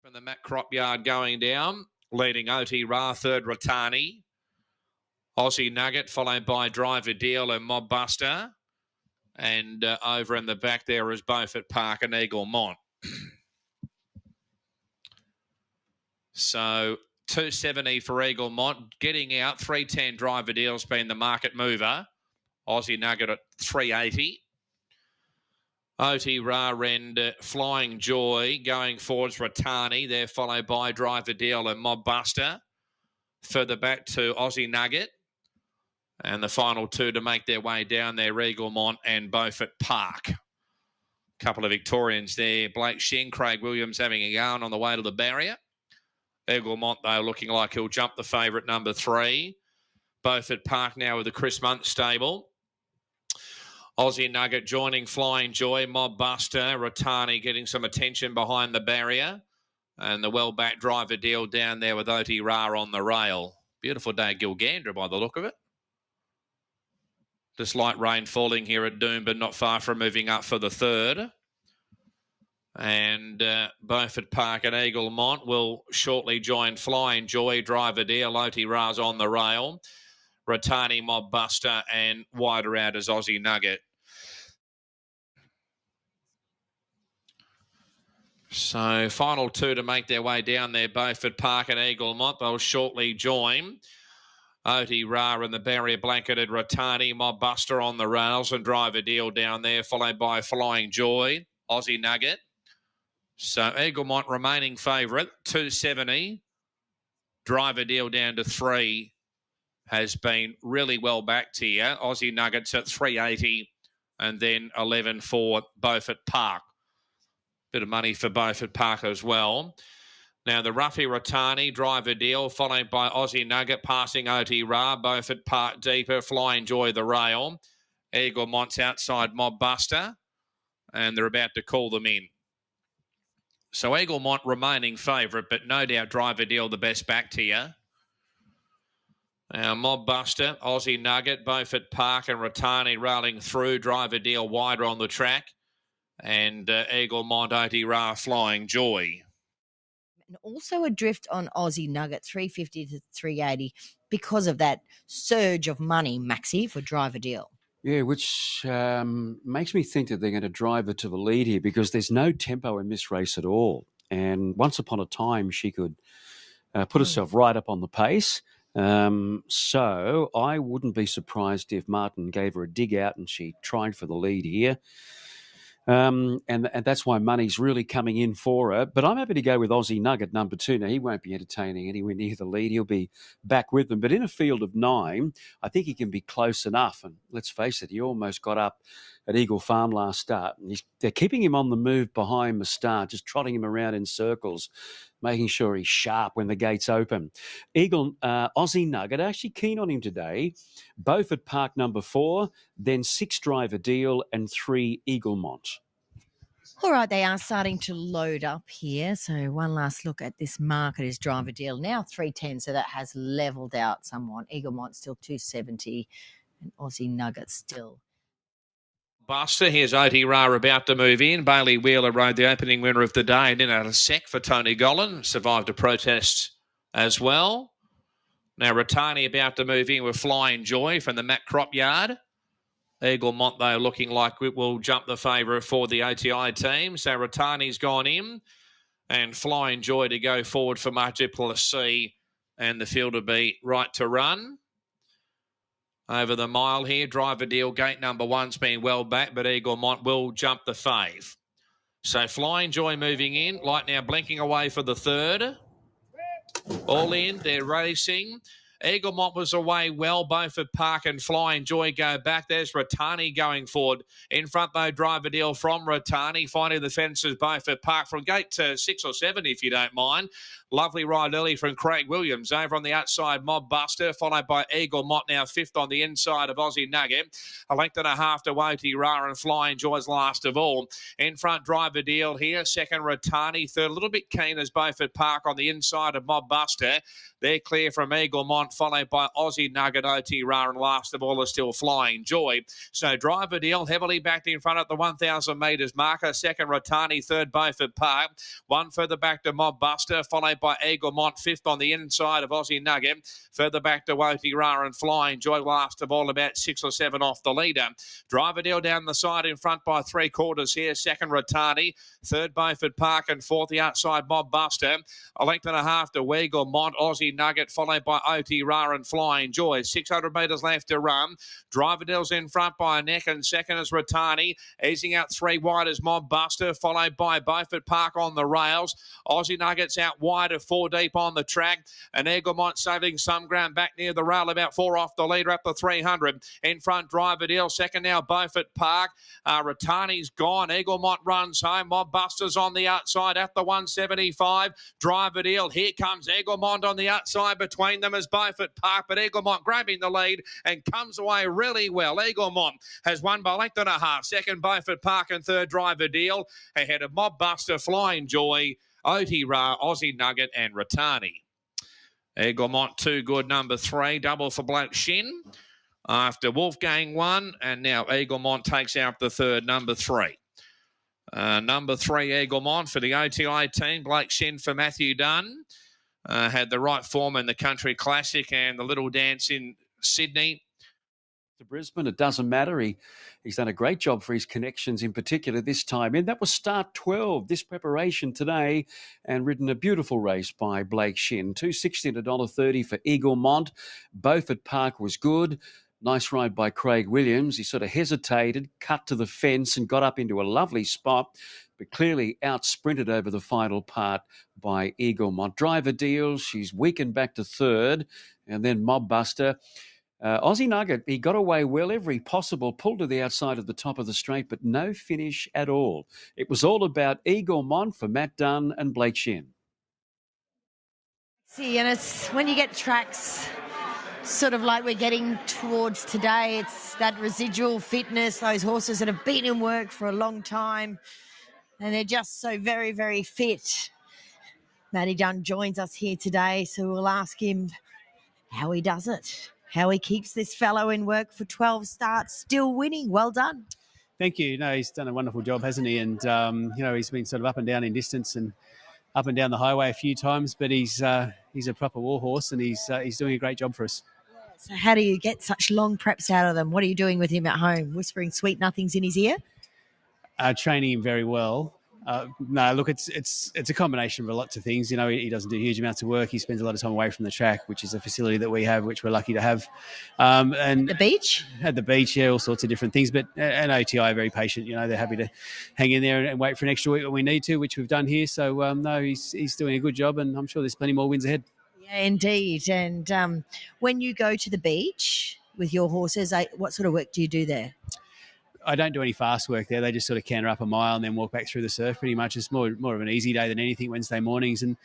From the Matt Crop Yard going down, leading OT Ra, third Ratani. Aussie Nugget, followed by Drive A Deel and Mob Buster. And over in the back there is Beaufort Park and Eaglemont. So 270 for Eaglemont. Getting out, 310 Drive A Deel's been the market mover. Aussie Nugget at 380. OT Ra and Flying Joy going forwards Ratani. They're followed by Drive A Deel and Mob Buster. Further back to Aussie Nugget. And the final two to make their way down there, Eaglemont and Beaufort Park. Couple of Victorians there. Blake Shin, Craig Williams having a yarn on the way to the barrier. Eaglemont, though, looking like he'll jump the favourite, number 3. Beaufort Park now with the Chris Munt stable. Aussie Nugget joining Flying Joy, Mob Buster, Ratani getting some attention behind the barrier. And the well-backed Drive A Deel down there with OT Ra on the rail. Beautiful day at Gilgandra by the look of it. Just light rain falling here at Doomben, not far from moving up for the third. And Beaufort Park and Eaglemont will shortly join Flying Joy, Drive A Deel, OT Ra's on the rail. Ratani, Mob Buster, and wider out as Aussie Nugget. So final two to make their way down there, Beaufort Park and Eaglemont. They'll shortly join OT Ra and the barrier blanketed Ratani, Mob Buster on the rails and Drive A Deel down there, followed by Flying Joy, Aussie Nugget. So Eaglemont remaining favourite, 270. Drive A Deel down to 3 has been really well backed here. Aussie Nuggets at 380 and then 11 for Beaufort Park. Bit of money for Beaufort Park as well. Now the Ruffy Ratani, Drive A Deel, followed by Aussie Nugget, passing OT Ra, Beaufort Park deeper, Flying Joy the rail. Eaglemont's outside Mob Buster, and they're about to call them in. So Eaglemont remaining favourite, but no doubt Drive A Deel the best backed here. Now Mob Buster, Aussie Nugget, Beaufort Park and Ratani railing through, Drive A Deel wider on the track. And Eaglemont, OT Ra, Flying Joy. And also adrift on Aussie Nugget, 350 to 380, because of that surge of money, Maxi, for Drive A Deel. Yeah, which makes me think that they're going to drive her to the lead here because there's no tempo in this race at all. And once upon a time, she could put herself right up on the pace. So I wouldn't be surprised if Martin gave her a dig out and she tried for the lead here. And that's why money's really coming in for her. But I'm happy to go with Aussie Nugget, number 2. Now, he won't be entertaining anywhere near the lead. He'll be back with them. But in a field of 9, I think he can be close enough. And let's face it, he almost got up at Eagle Farm last start. And they're keeping him on the move behind the start, just trotting him around in circles, making sure he's sharp when the gates open. Aussie Nugget, actually keen on him today. Beaufort Park, number 4, then 6 Drive A Deel and 3 Eaglemont. All right, they are starting to load up here. So one last look at this market is Drive A Deel. Now 310, so that has levelled out somewhat. Eaglemont still 270 and Aussie Nugget still. Buster, here's OT Ra about to move in. Bailey Wheeler rode the opening winner of the day and in at a sec for Tony Gollan. Survived a protest as well. Now Ratani about to move in with Flying Joy from the Matt Crop Yard. Eaglemont, though, looking like it will jump the favourite for the OTI team. So Ratani's gone in and Flying Joy to go forward for Multiple C and the field to be right to run. Over the mile here, Drive A Deel, gate number 1's been well back, but Eaglemont will jump the fave. So Flying Joy moving in, light now blinking away for the third. All in, they're racing. Eaglemont was away well. Beaufort Park and Flying Joy go back. There's Ratani going forward. In front, though, Drive A Deel from Ratani. Finding the fences, Beaufort Park from gate 6 or 7, if you don't mind. Lovely ride early from Craig Williams. Over on the outside, Mob Buster, followed by Eaglemont, now 5th on the inside of Aussie Nugget. A length and a half to OT Ra and Flying Joy's last of all. In front, Drive A Deel here. Second, Ratani. Third, a little bit keen as Beaufort Park on the inside of Mob Buster. They're clear from Eaglemont. followed by Aussie Nugget, OT Ra, and last of all is still Flying Joy. So Drive A Deel heavily backed in front at the 1,000 metres marker. Second, Ratani. Third, Beaufort Park. One further back to Mob Buster, followed by Eaglemont. Fifth on the inside of Aussie Nugget. Further back to OT Ra and Flying Joy. Last of all, about 6 or 7 off the leader. Drive A Deel down the side in front by 3/4 here. Second, Ratani. Third, Beaufort Park. And fourth, the outside Mob Buster. A length and a half to Eaglemont, Aussie Nugget, followed by OT Ra and Flying Joy. 600 metres left to run. Drive A Deel's in front by a neck, and second is Ratani. Easing out 3 wide is Mob Buster, followed by Beaufort Park on the rails. Aussie Nuggets out wide of 4 deep on the track. And Eaglemont saving some ground back near the rail, about 4 off the leader up the 300. In front, Drive A Deel. Second now, Beaufort Park. Ratani's gone. Eaglemont runs home. Mob Buster's on the outside at the 175. Drive A Deel. Here comes Eaglemont on the outside. Between them is Beaufort Park, but Eaglemont grabbing the lead and comes away really well. Eaglemont has won by length and a half. Second, Beaufort Park, and third, Drive A Deel. Ahead of Mob Buster, Flying Joy, OT Ra, Aussie Nugget, and Ratani. Eaglemont, 2 good, number 3. Double for Black Shin after Wolfgang won, and now Eaglemont takes out the third, number 3. Number 3, Eaglemont for the OTI team. Blake Shin for Matthew Dunn. Had the right form in the Country Classic and the Little Dance in Sydney. To Brisbane, it doesn't matter. He's done a great job for his connections in particular this time. And that was start 12, this preparation today, and ridden a beautiful race by Blake Shin. $2.60 to $1.30 for Eaglemont. Beaufort Park was good. Nice ride by Craig Williams. He sort of hesitated, cut to the fence and got up into a lovely spot, but clearly out-sprinted over the final part by Eaglemont. Drive A Deel, she's weakened back to third, and then Mob Buster. Aussie Nugget, he got away well every possible pull to the outside of the top of the straight, but no finish at all. It was all about Eaglemont for Matt Dunn and Blake Shin. See, and it's when you get tracks sort of like we're getting towards today, it's that residual fitness, those horses that have been in work for a long time, and they're just so very, very fit. Matty Dunn joins us here today, so we'll ask him how he does it, how he keeps this fellow in work for 12 starts, still winning. Well done. Thank you. No, he's done a wonderful job, hasn't he? And, he's been sort of up and down in distance and up and down the highway a few times, but he's a proper war horse, and he's doing a great job for us. So how do you get such long preps out of them? What are you doing with him at home? Whispering sweet nothings in his ear? Training him very well. No, look, it's a combination of lots of things. You know, he doesn't do huge amounts of work. He spends a lot of time away from the track, which is a facility that we have, which we're lucky to have. And the beach? At the beach, yeah, all sorts of different things. But and OTI are very patient. You know, they're happy to hang in there and wait for an extra week when we need to, which we've done here. So, no, he's doing a good job, and I'm sure there's plenty more wins ahead. Yeah, indeed. And when you go to the beach with your horses, what sort of work do you do there? I don't do any fast work there. They just sort of canter up a mile and then walk back through the surf pretty much. It's more of an easy day than anything, Wednesday mornings. And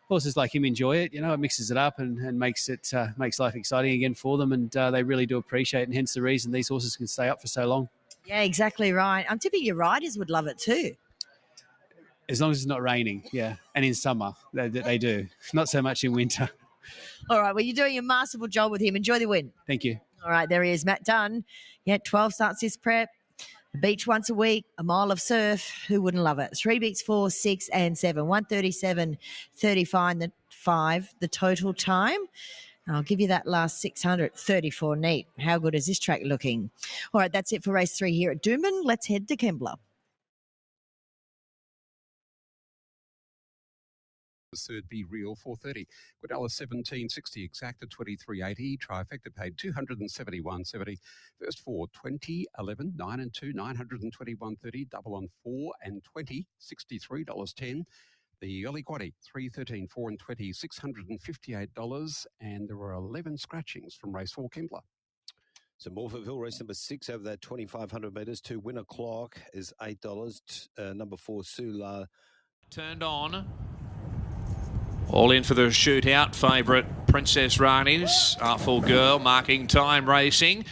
horses like him enjoy it. You know, it mixes it up and makes life exciting again for them. And they really do appreciate it. And hence the reason these horses can stay up for so long. Yeah, exactly right. I'm tipping your riders would love it too. As long as it's not raining, yeah. And in summer, they do. Not so much in winter. All right, well, you're doing a masterful job with him. Enjoy the win. Thank you. All right, there he is, Matt Dunn. Yeah, 12 starts this prep. The beach once a week, a mile of surf. Who wouldn't love it? 3 beats, 4, 6 and 7. 1:37.35 the total time. I'll give you that last 600, 34 neat. How good is this track looking? All right, that's it for race 3 here at Doomben. Let's head to Kembla. Third Be Real 430, Quadella 1760, EXACTA 2380, TRIFECTA paid 271.70. First 4 20, 11, 9 and 2, 921.30, double on 4 and 20, $63.10. The early quaddy 3, 13, 4 and 20, $658, and there were 11 scratchings from race 4 Kembla. So Morphettville, race number 6 over that 2,500 metres. 2 Win O'Clock is $8. Number 4 Sula turned on. All in for the shootout. Favourite Princess Rhaenys, Artful Girl, marking time racing.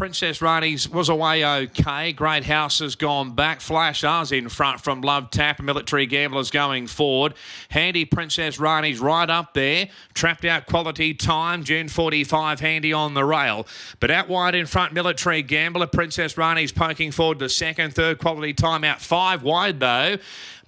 Princess Rhaenys was away okay. Great House has gone back. Flash R's in front from Love Tap. Military Gamblers going forward. Handy Princess Rhaenys right up there. Trapped out Quality Time. June 45 Handy on the rail. But out wide in front, Military Gambler. Princess Rhaenys poking forward to second. Third, Quality Time out 5 wide though.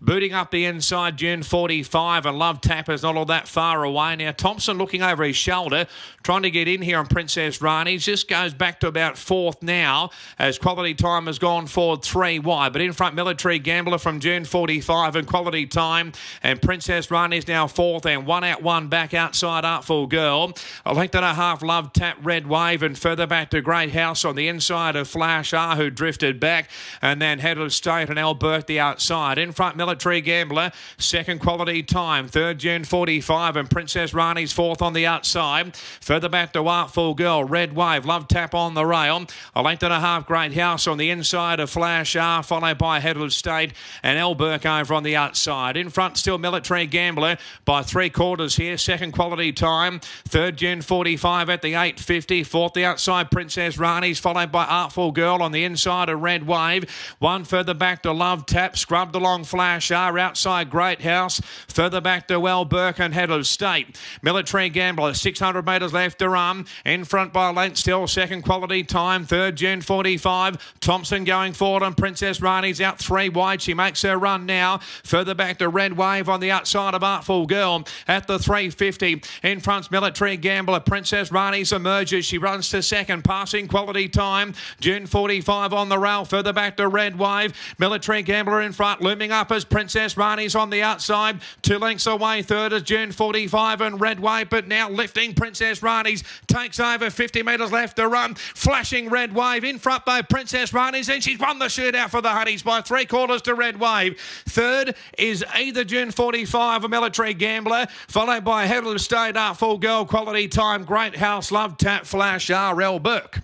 Booting up the inside, June 45, and Love Tap is not all that far away. Now, Thompson looking over his shoulder, trying to get in here on Princess Rhaenys. Just goes back to about fourth now, as Quality Time has gone forward 3 wide. But in front, Military Gambler from June 45 and Quality Time. And Princess Rhaenys now fourth, and 1 out, 1 back outside Artful Girl. A length and a half, Love Tap, Red Wave, and further back to Great House on the inside of Flash R, who drifted back. And then Head of State and Albert the outside. In front, Military Gambler, second Quality Time, third June 45, and Princess Rhaenys fourth on the outside. Further back to Artful Girl, Red Wave, Love Tap on the rail. A length and a half, Great House on the inside of Flash R, followed by Head of State and Albert over on the outside. In front, still Military Gambler by 3/4 here. Second Quality Time, third June 45 at the 8.50. Fourth the outside, Princess Rhaenys, followed by Artful Girl on the inside of Red Wave. One further back to Love Tap, scrubbed along Flash R. Outside Great House, further back to Burke and Head of State. Military Gambler, 600 metres left to run. In front by length still, second Quality Time, third June 45. Thompson going forward and Princess Rhaenys out 3 wide. She makes her run now. Further back to Red Wave on the outside of Artful Girl at the 3.50. In front's Military Gambler. Princess Rhaenys emerges. She runs to second, passing Quality Time. June 45 on the rail. Further back to Red Wave. Military Gambler in front, looming up as Princess Rhaenys on the outside. 2 lengths away. Third is June 45 and Red Wave, but now lifting Princess Rhaenys. Takes over, 50 metres left to run. Flashing Red Wave in front by Princess Rhaenys, and she's won the shootout for the Honeys by 3/4 to Red Wave. Third is either June 45 or Military Gambler, followed by Head of State, Artful Girl, Quality Time, Great House, Love Tap, Flash, R.L. Burke.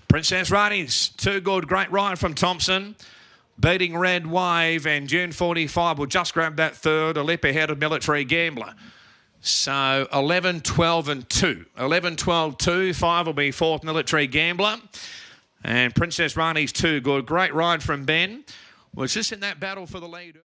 Princess Rhaenys, too good. Great ride from Thompson. Beating Red Wave, and June 45 will just grab that third, a lip ahead of Military Gambler. So 11, 12 and 2. 11, 12, 2. 5 will be fourth, Military Gambler. And Princess Rhaenys, too good. Great ride from Ben. Was just in that battle for the lead.